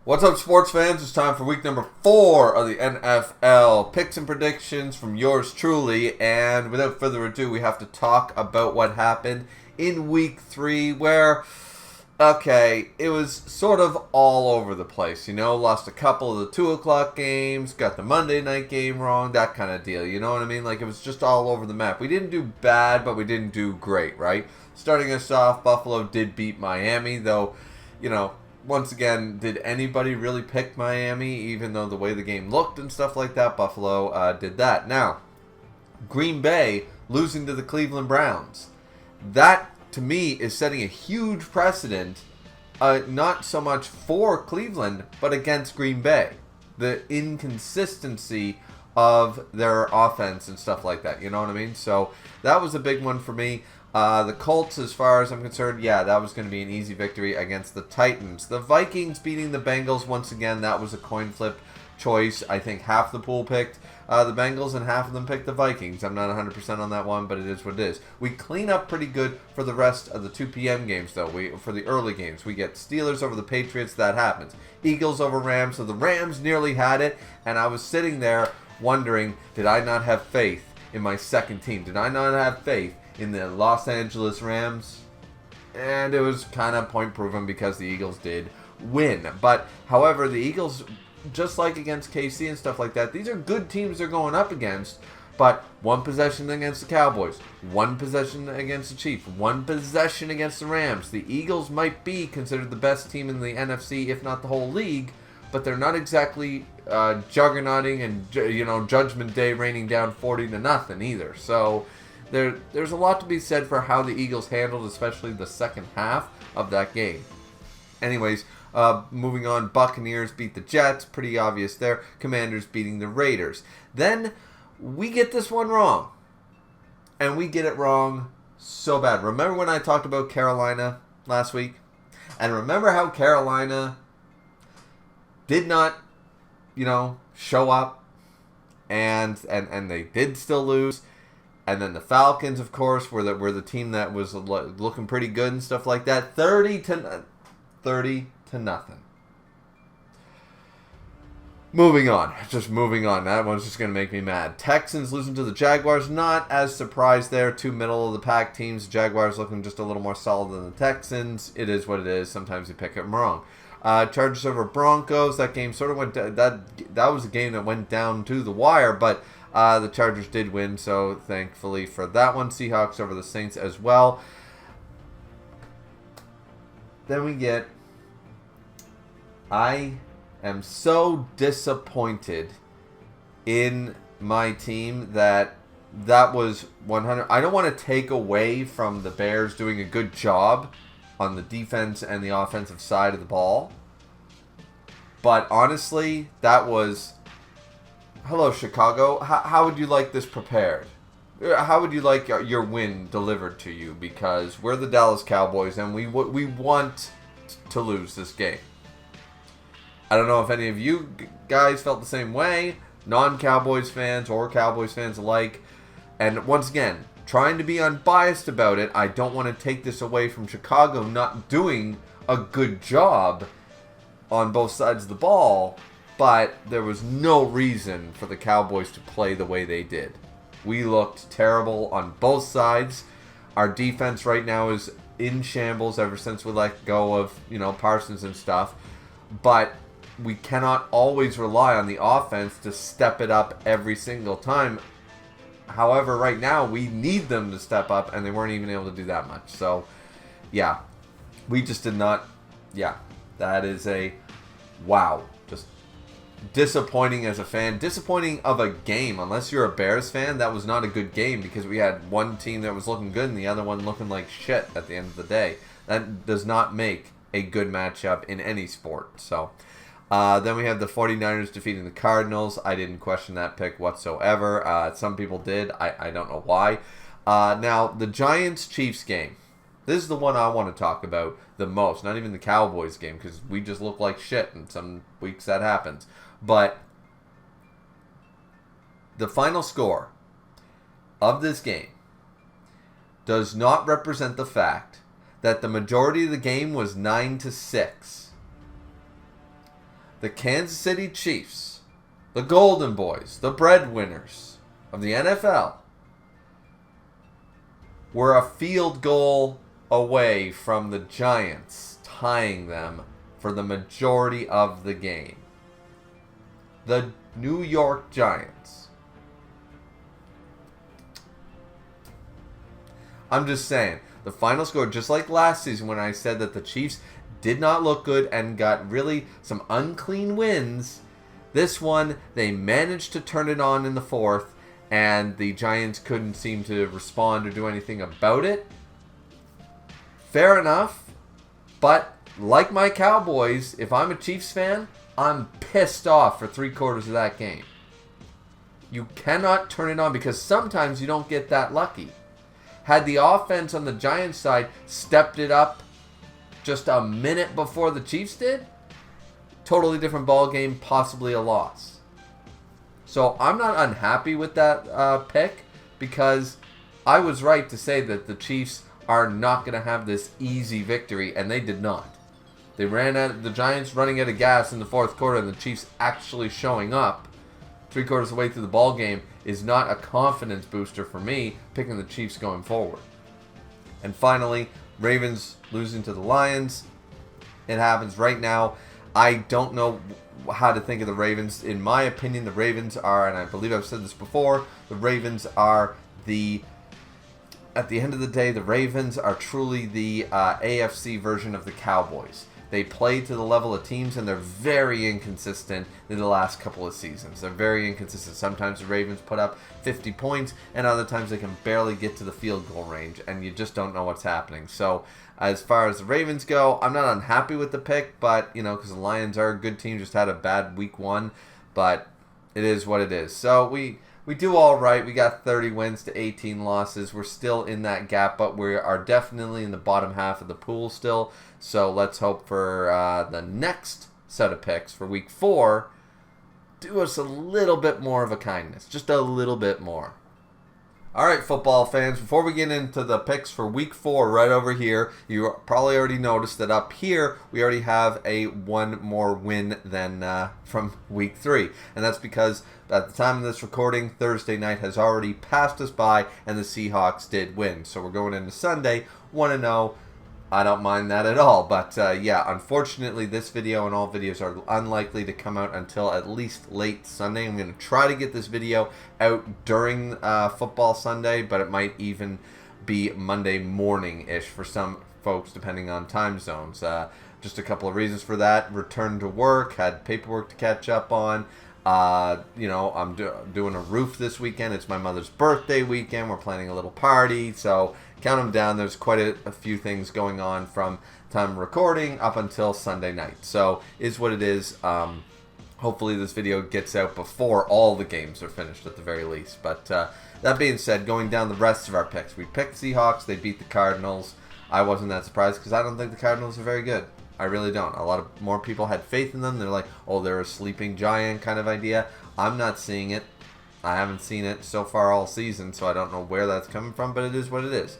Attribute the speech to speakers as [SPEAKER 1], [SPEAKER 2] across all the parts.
[SPEAKER 1] What's up, sports fans? It's time for week number 4 of the NFL picks and predictions from yours truly. And without further ado, we have to talk about what happened in week 3 where, okay, it was sort of all over the place. Lost a couple of the 2 o'clock games, got the Monday night game wrong, that kind of deal. You know what I mean? Like, it was just all over the map. We didn't do bad, but we didn't do great, right? Starting us off, Buffalo did beat Miami, though, once again, did anybody really pick Miami, even though the way the game looked and stuff like that? Buffalo did that. Now, Green Bay losing to the Cleveland Browns. That, to me, is setting a huge precedent, not so much for Cleveland, but against Green Bay. The inconsistency of their offense and stuff like that. You know what I mean? So, that was a big one for me. The Colts, as far as I'm concerned, yeah, that was going to be an easy victory against the Titans. The Vikings beating the Bengals, once again, that was a coin flip choice. I think half the pool picked the Bengals and half of them picked the Vikings. I'm not 100% on that one, but it is what it is. We clean up pretty good for the rest of the 2 p.m. games, though. For the early games, we get Steelers over the Patriots. That happens. Eagles over Rams. So the Rams nearly had it, and I was sitting there wondering, did I not have faith in my second team? Did I not have faith in the Los Angeles Rams? And it was kind of point proven because the Eagles did win. But, however, the Eagles, just like against KC and stuff like that, these are good teams they're going up against. But one possession against the Cowboys, one possession against the Chiefs, one possession against the Rams. The Eagles might be considered the best team in the NFC, if not the whole league, but they're not exactly juggernauting and Judgment Day raining down 40-0 either. So there's a lot to be said for how the Eagles handled, especially the second half of that game. Anyways, moving on, Buccaneers beat the Jets, pretty obvious there. Commanders beating the Raiders. Then we get this one wrong, and we get it wrong so bad. Remember when I talked about Carolina last week? And remember how Carolina did not, show up, and they did still lose. And then the Falcons, of course, were the team that was looking pretty good and stuff like that. 30-0. Moving on. Just moving on. That one's just going to make me mad. Texans losing to the Jaguars. Not as surprised there. 2 middle-of-the-pack teams. Jaguars looking just a little more solid than the Texans. It is what it is. Sometimes you pick them wrong. Chargers over Broncos. That game sort of went... That was a game that went down to the wire, but the Chargers did win, so thankfully for that one. Seahawks over the Saints as well. Then we get... I am so disappointed in my team that was 100... I don't want to take away from the Bears doing a good job on the defense and the offensive side of the ball. But honestly, that was... Hello, Chicago. How would you like this prepared? How would you like your win delivered to you? Because we're the Dallas Cowboys, and we want to lose this game. I don't know if any of you guys felt the same way, non-Cowboys fans or Cowboys fans alike. And once again, trying to be unbiased about it, I don't want to take this away from Chicago not doing a good job on both sides of the ball. But there was no reason for the Cowboys to play the way they did. We looked terrible on both sides. Our defense right now is in shambles ever since we let go of, Parsons and stuff. But we cannot always rely on the offense to step it up every single time. However, right now, we need them to step up, and they weren't even able to do that much. So, yeah, we just did not. Yeah, that is a wow. Just disappointing as a fan. Disappointing of a game. Unless you're a Bears fan, that was not a good game because we had one team that was looking good and the other one looking like shit at the end of the day. That does not make a good matchup in any sport. So, then we have the 49ers defeating the Cardinals. I didn't question that pick whatsoever. Some people did. I don't know why. Now, the Giants-Chiefs game. This is the one I want to talk about the most. Not even the Cowboys game, because we just look like shit, and some weeks that happens. But the final score of this game does not represent the fact that the majority of the game was 9-6. the Kansas City Chiefs, the Golden Boys, the breadwinners of the NFL, were a field goal away from the Giants tying them for the majority of the game. The New York Giants. I'm just saying, the final score, just like last season when I said that the Chiefs did not look good and got really some unclean wins, this one, they managed to turn it on in the fourth, and the Giants couldn't seem to respond or do anything about it. Fair enough, but like my Cowboys, if I'm a Chiefs fan, I'm pissed off for 3/4 of that game. You cannot turn it on because sometimes you don't get that lucky. Had the offense on the Giants side stepped it up just a minute before the Chiefs did, totally different ball game, possibly a loss. So I'm not unhappy with that pick because I was right to say that the Chiefs are not going to have this easy victory, and they did not. They ran out, the Giants running out of gas in the fourth quarter, and the Chiefs actually showing up 3/4 of the way through the ball game is not a confidence booster for me picking the Chiefs going forward. And finally, Ravens losing to the Lions. It happens right now. I don't know how to think of the Ravens. In my opinion, the Ravens are, and I believe I've said this before, the Ravens are at the end of the day, the Ravens are truly the AFC version of the Cowboys. They play to the level of teams, and they're very inconsistent in the last couple of seasons. They're very inconsistent. Sometimes the Ravens put up 50 points, and other times they can barely get to the field goal range, and you just don't know what's happening. So as far as the Ravens go, I'm not unhappy with the pick, but, because the Lions are a good team, just had a bad week one, but it is what it is. So we do all right. We got 30 wins to 18 losses. We're still in that gap, but we are definitely in the bottom half of the pool still. So let's hope for the next set of picks for week 4. Do us a little bit more of a kindness. Just a little bit more. All right, football fans, before we get into the picks for week 4 right over here, you probably already noticed that up here we already have a one more win than from week 3. And that's because at the time of this recording, Thursday night has already passed us by and the Seahawks did win. So we're going into Sunday 1-0. I don't mind that at all. But yeah, unfortunately, this video and all videos are unlikely to come out until at least late Sunday. I'm going to try to get this video out during football Sunday, but it might even be Monday morning-ish for some folks, depending on time zones. Just a couple of reasons for that. Return to work, had paperwork to catch up on. I'm doing a roof this weekend. It's my mother's birthday weekend. We're planning a little party, so count them down. There's quite a few things going on from time of recording up until Sunday night. So is what it is. Hopefully this video gets out before all the games are finished at the very least. But that being said, going down the rest of our picks, we picked Seahawks. They beat the Cardinals. I wasn't that surprised because I don't think the Cardinals are very good. I really don't. A lot of more people had faith in them. They're like, oh, they're a sleeping giant kind of idea. I'm not seeing it. I haven't seen it so far all season, so I don't know where that's coming from, but it is what it is.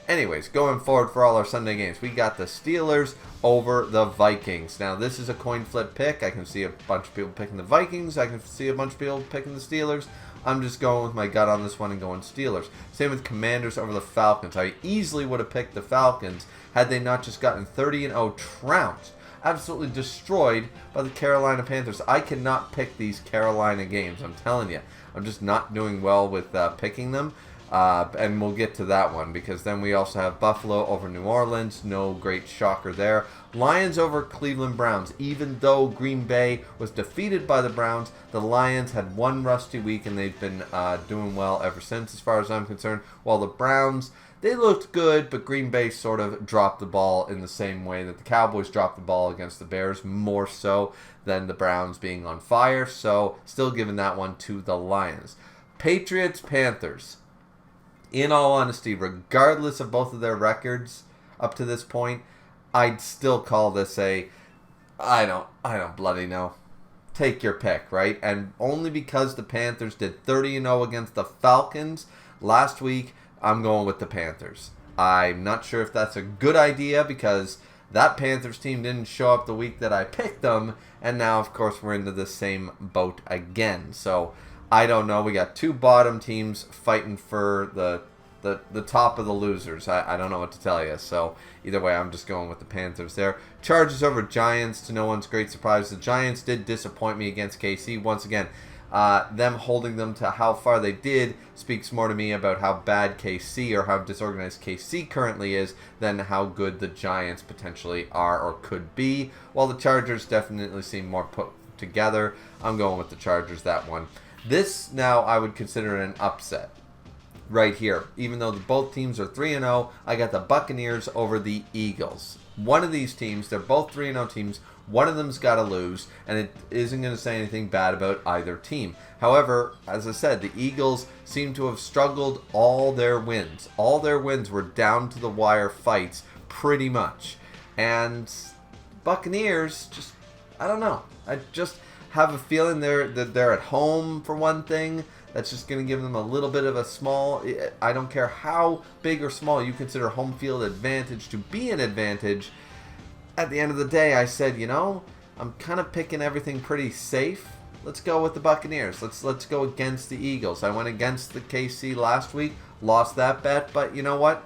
[SPEAKER 1] Anyways, going forward for all our Sunday games, we got the Steelers over the Vikings. Now, this is a coin flip pick. I can see a bunch of people picking the Vikings. I can see a bunch of people picking the Steelers. I'm just going with my gut on this one and going Steelers. Same with Commanders over the Falcons. I easily would have picked the Falcons had they not just gotten 30-0 trounced, absolutely destroyed by the Carolina Panthers. I cannot pick these Carolina games, I'm telling you. I'm just not doing well with picking them. And we'll get to that one because then we also have Buffalo over New Orleans. No great shocker there. Lions over Cleveland Browns. Even though Green Bay was defeated by the Browns, the Lions had one rusty week and they've been doing well ever since as far as I'm concerned. While the Browns, they looked good, but Green Bay sort of dropped the ball in the same way that the Cowboys dropped the ball against the Bears, more so than the Browns being on fire. So still giving that one to the Lions. Patriots, Panthers. In all honesty, regardless of both of their records up to this point, I'd still call this I don't bloody know. Take your pick, right? And only because the Panthers did 30-0 against the Falcons last week, I'm going with the Panthers. I'm not sure if that's a good idea because That Panthers team didn't show up the week that I picked them, and now, of course, we're into the same boat again. So, I don't know. We got two bottom teams fighting for the top of the losers. I don't know what to tell you. So, either way, I'm just going with the Panthers there. Chargers over Giants, to no one's great surprise. The Giants did disappoint me against KC. Once again, them holding them to how far they did speaks more to me about how bad KC or how disorganized KC currently is than how good the Giants potentially are or could be. While the Chargers definitely seem more put together, I'm going with the Chargers that one. This now I would consider an upset right here. Even though both teams are 3-0, I got the Buccaneers over the Eagles. One of these teams, they're both 3-0 teams. One of them's got to lose, and it isn't going to say anything bad about either team. However, as I said, the Eagles seem to have struggled all their wins. All their wins were down-to-the-wire fights, pretty much. And Buccaneers, just, I don't know. I just have a feeling they're at home, for one thing. That's just going to give them a little bit of a small, I don't care how big or small you consider home field advantage to be an advantage. At the end of the day, I said, I'm kind of picking everything pretty safe. Let's go with the Buccaneers. Let's go against the Eagles. I went against the KC last week, lost that bet, but you know what?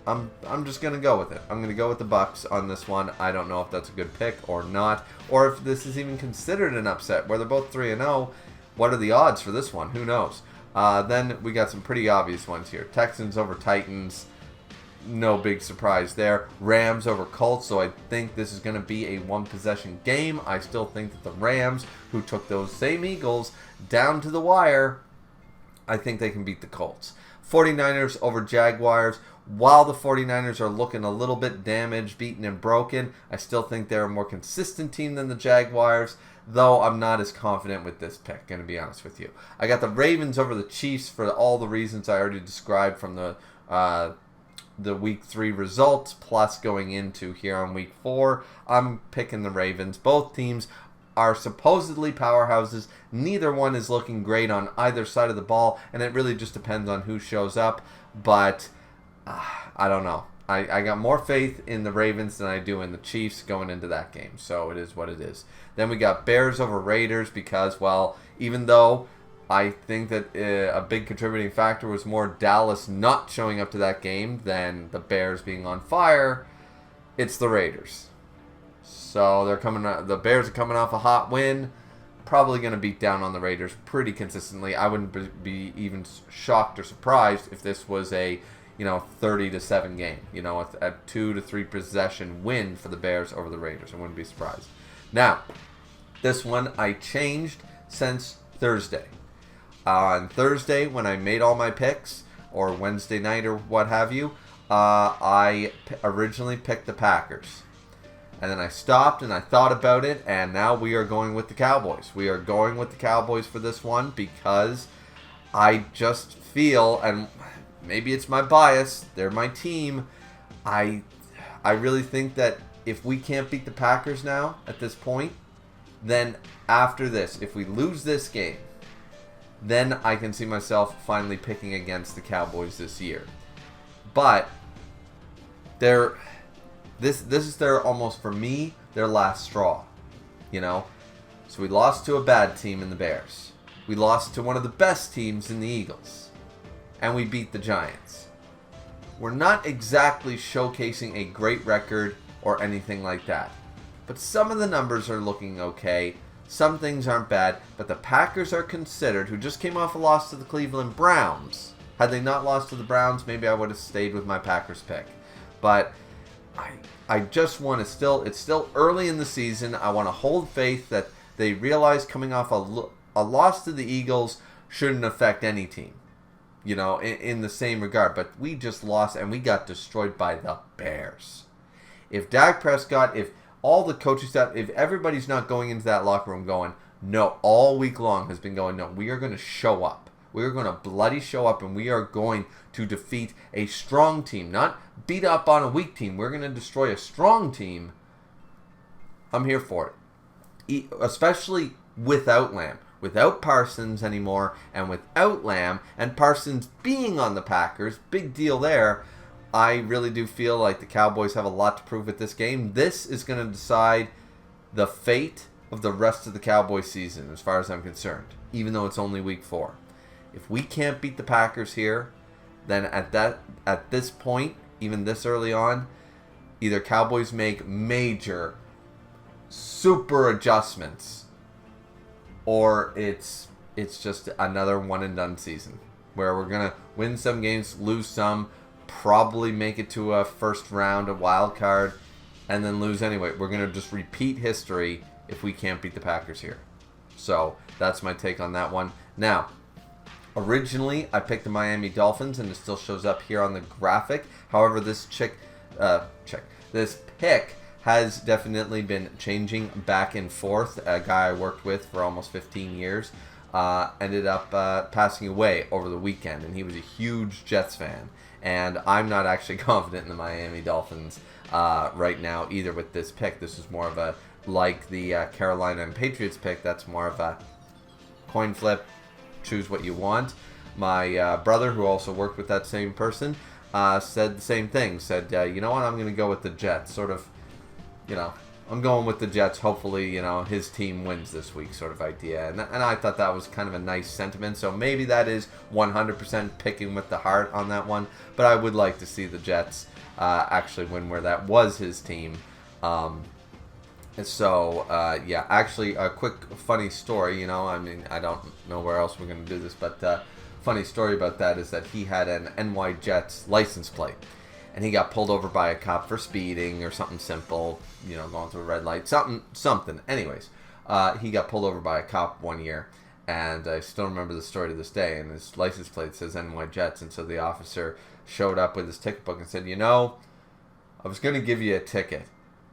[SPEAKER 1] I'm just going to go with it. I'm going to go with the Bucs on this one. I don't know if that's a good pick or not, or if this is even considered an upset, where they're both 3-0. What are the odds for this one? Who knows? Then we got some pretty obvious ones here. Texans over Titans. No big surprise there. Rams over Colts, so I think this is going to be a one-possession game. I still think that the Rams, who took those same Eagles down to the wire, I think they can beat the Colts. 49ers over Jaguars. While the 49ers are looking a little bit damaged, beaten, and broken, I still think they're a more consistent team than the Jaguars, though I'm not as confident with this pick, going to be honest with you. I got the Ravens over the Chiefs for all the reasons I already described from the Week 3 results, plus going into here on Week 4. I'm picking the Ravens. Both teams are supposedly powerhouses. Neither one is looking great on either side of the ball, and it really just depends on who shows up. But I don't know. I got more faith in the Ravens than I do in the Chiefs going into that game. So it is what it is. Then we got Bears over Raiders because, well, even though I think that a big contributing factor was more Dallas not showing up to that game than the Bears being on fire, it's the Raiders. So the Bears are coming off a hot win, probably going to beat down on the Raiders pretty consistently. I wouldn't be even shocked or surprised if this was a 30-7 game, a 2 to 3 possession win for the Bears over the Raiders. I wouldn't be surprised. Now, this one I changed since Thursday. On Thursday, when I made all my picks, or Wednesday night or what have you, I originally picked the Packers. And then I stopped and I thought about it, and now we are going with the Cowboys. We are going with the Cowboys for this one because I just feel, and maybe it's my bias, they're my team, I really think that if we can't beat the Packers now at this point, then after this, if we lose this game, then I can see myself finally picking against the Cowboys this year. But this is their, almost for me, their last straw. So we lost to a bad team in the Bears. We lost to one of the best teams in the Eagles. And we beat the Giants. We're not exactly showcasing a great record or anything like that. But some of the numbers are looking okay. Some things aren't bad, but the Packers are considered, who just came off a loss to the Cleveland Browns. Had they not lost to the Browns, maybe I would have stayed with my Packers pick. But I just want to it's still early in the season. I want to hold faith that they realize coming off a loss to the Eagles shouldn't affect any team, in the same regard. But we just lost and we got destroyed by the Bears. If Dak Prescott, if all the coaching staff, if everybody's not going into that locker room going, no, all week long has been going, no, we are going to show up. We are going to bloody show up, and we are going to defeat a strong team. Not beat up on a weak team. We're going to destroy a strong team. I'm here for it. Especially without Lamb. Without Parsons anymore, and without Lamb, and Parsons being on the Packers, big deal there. I really do feel like the Cowboys have a lot to prove with this game. This is going to decide the fate of the rest of the Cowboys season, as far as I'm concerned, even though it's only week 4. If we can't beat the Packers here, then at this point, even this early on, either Cowboys make major, super adjustments, or it's just another one-and-done season where we're going to win some games, lose some, probably make it to a first round, a wild card, and then lose anyway. We're going to just repeat history if we can't beat the Packers here. So that's my take on that one. Now, originally I picked the Miami Dolphins, and it still shows up here on the graphic. However, this pick has definitely been changing back and forth. A guy I worked with for almost 15 years ended up passing away over the weekend, and he was a huge Jets fan. And I'm not actually confident in the Miami Dolphins right now either with this pick. This is more of a, like the Carolina and Patriots pick, that's more of a coin flip, choose what you want. My brother, who also worked with that same person, said the same thing. Said, you know what, I'm going to go with the Jets. Sort of, I'm going with the Jets. Hopefully, his team wins this week sort of idea. And I thought that was kind of a nice sentiment. So maybe that is 100% picking with the heart on that one. But I would like to see the Jets actually win where that was his team. Actually, a quick funny story, I don't know where else we're going to do this, but funny story about that is that he had an NY Jets license plate, and he got pulled over by a cop for speeding or something simple, going through a red light, something. Anyways, he got pulled over by a cop one year, and I still remember the story to this day, and his license plate says NY Jets, and so the officer showed up with his ticket book and said, I was going to give you a ticket,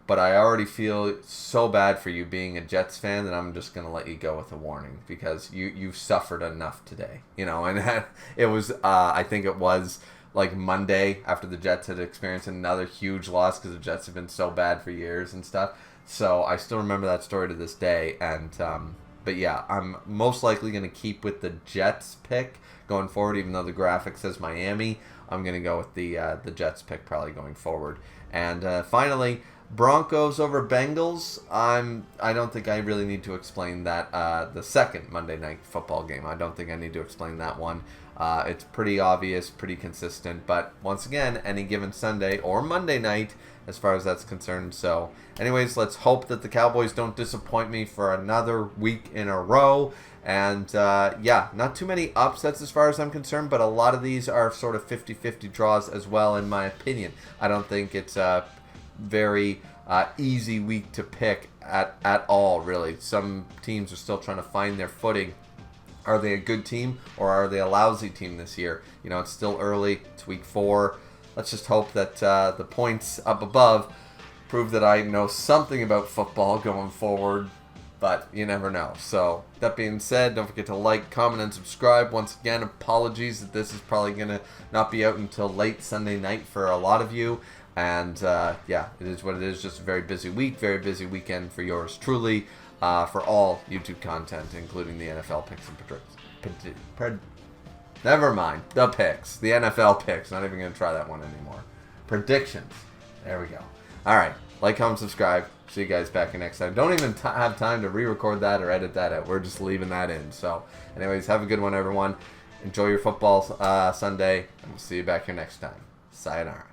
[SPEAKER 1] but I already feel so bad for you being a Jets fan that I'm just going to let you go with a warning because you've suffered enough today. And it was, I think it was like Monday after the Jets had experienced another huge loss because the Jets have been so bad for years and stuff. So I still remember that story to this day. And but yeah, I'm most likely going to keep with the Jets pick going forward, even though the graphic says Miami. I'm going to go with the Jets pick probably going forward. And finally, Broncos over Bengals. I don't think I really need to explain that. The second Monday Night Football game, I don't think I need to explain that one. It's pretty obvious, pretty consistent. But once again, any given Sunday or Monday night, as far as that's concerned. So anyways, let's hope that the Cowboys don't disappoint me for another week in a row. And not too many upsets as far as I'm concerned, but a lot of these are sort of 50-50 draws as well, in my opinion. I don't think it's a very easy week to pick at all, really. Some teams are still trying to find their footing. Are they a good team or are they a lousy team this year? It's still early. It's week 4. Let's just hope that the points up above prove that I know something about football going forward, but you never know. So that being said, don't forget to like, comment, and subscribe. Once again, apologies that this is probably going to not be out until late Sunday night for a lot of you. And it is what it is. Just a very busy week, very busy weekend for yours truly, for all YouTube content, including the NFL picks and predictions. Never mind, the picks, the NFL picks. Not even going to try that one anymore. Predictions. There we go. All right, like, comment, subscribe. See you guys back in next time. Don't even have time to re-record that or edit that out. We're just leaving that in. So, anyways, have a good one, everyone. Enjoy your football Sunday, and we'll see you back here next time. Sayonara.